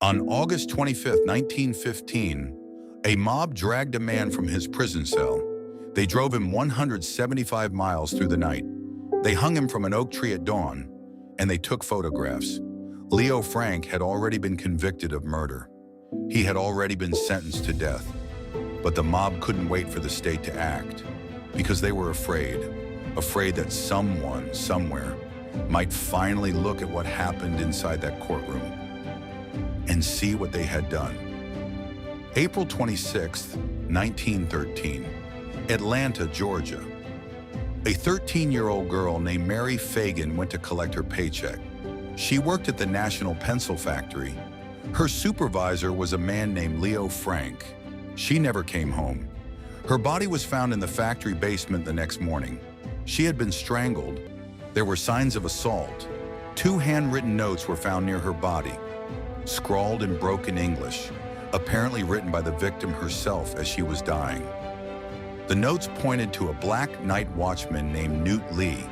On August 25, 1915, a mob dragged a man from his prison cell. They drove him 175 miles through the night. They hung him from an oak tree at dawn, and they took photographs. Leo Frank had already been convicted of murder. He had already been sentenced to death. But the mob couldn't wait for the state to act, because they were afraid that someone, somewhere, might finally look at what happened inside that courtroom and see what they had done. April 26, 1913, Atlanta, Georgia. A 13-year-old girl named Mary Fagan went to collect her paycheck. She worked at the National Pencil Factory. Her supervisor was a man named Leo Frank. She never came home. Her body was found in the factory basement the next morning. She had been strangled. There were signs of assault. 2 handwritten notes were found near her body, scrawled in broken English, apparently written by the victim herself as she was dying. The notes pointed to a black night watchman named Newt Lee.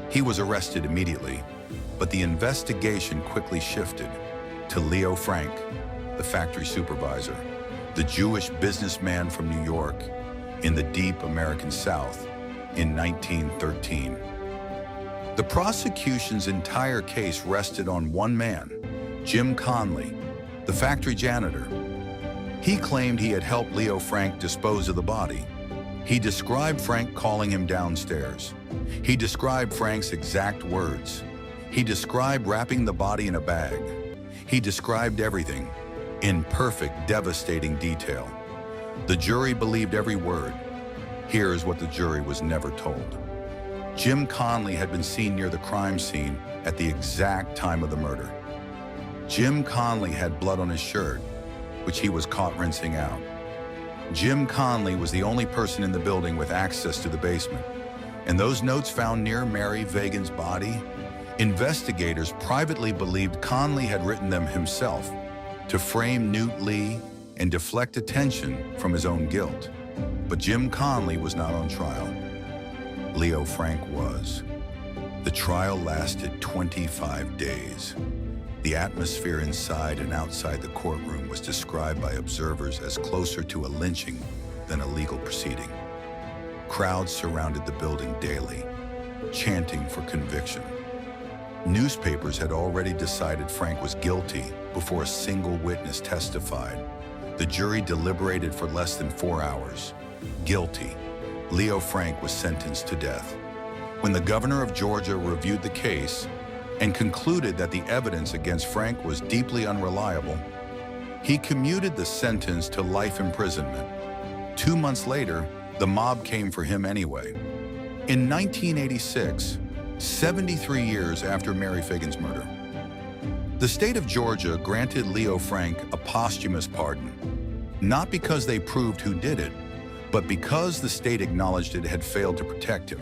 He was arrested immediately, but the investigation quickly shifted to Leo Frank, the factory supervisor, the Jewish businessman from New York in the deep American South in 1913. The prosecution's entire case rested on one man, Jim Conley, the factory janitor. He claimed he had helped Leo Frank dispose of the body. He described Frank calling him downstairs. He described Frank's exact words. He described wrapping the body in a bag. He described everything in perfect, devastating detail. The jury believed every word. Here's what the jury was never told. Jim Conley had been seen near the crime scene at the exact time of the murder. Jim Conley had blood on his shirt, which he was caught rinsing out. Jim Conley was the only person in the building with access to the basement. And those notes found near Mary Fagan's body, investigators privately believed Conley had written them himself to frame Newt Lee and deflect attention from his own guilt. But Jim Conley was not on trial. Leo Frank was. The trial lasted 25 days. The atmosphere inside and outside the courtroom was described by observers as closer to a lynching than a legal proceeding. Crowds surrounded the building daily, chanting for conviction. Newspapers had already decided Frank was guilty before a single witness testified. The jury deliberated for less than 4 hours. Guilty. Leo Frank was sentenced to death. When the governor of Georgia reviewed the case and concluded that the evidence against Frank was deeply unreliable, he commuted the sentence to life imprisonment. 2 months later, the mob came for him anyway. In 1986, 73 years after Mary Fagan's murder, the state of Georgia granted Leo Frank a posthumous pardon, not because they proved who did it, but because the state acknowledged it had failed to protect him.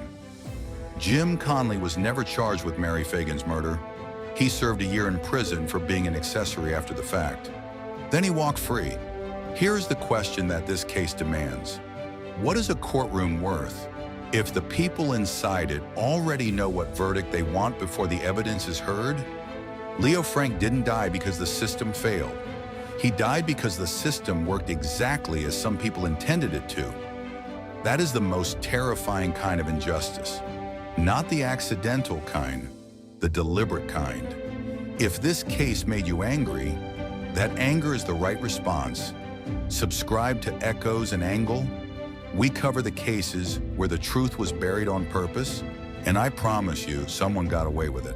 Jim Conley was never charged with Mary Fagan's murder. He served a year in prison for being an accessory after the fact. Then he walked free. Here's the question that this case demands. What is a courtroom worth if the people inside it already know what verdict they want before the evidence is heard? Leo Frank didn't die because the system failed. He died because the system worked exactly as some people intended it to. That is the most terrifying kind of injustice. Not the accidental kind, the deliberate kind. If this case made you angry, that anger is the right response. Subscribe to Echoes and Angle. We cover the cases where the truth was buried on purpose, and I promise you, someone got away with it.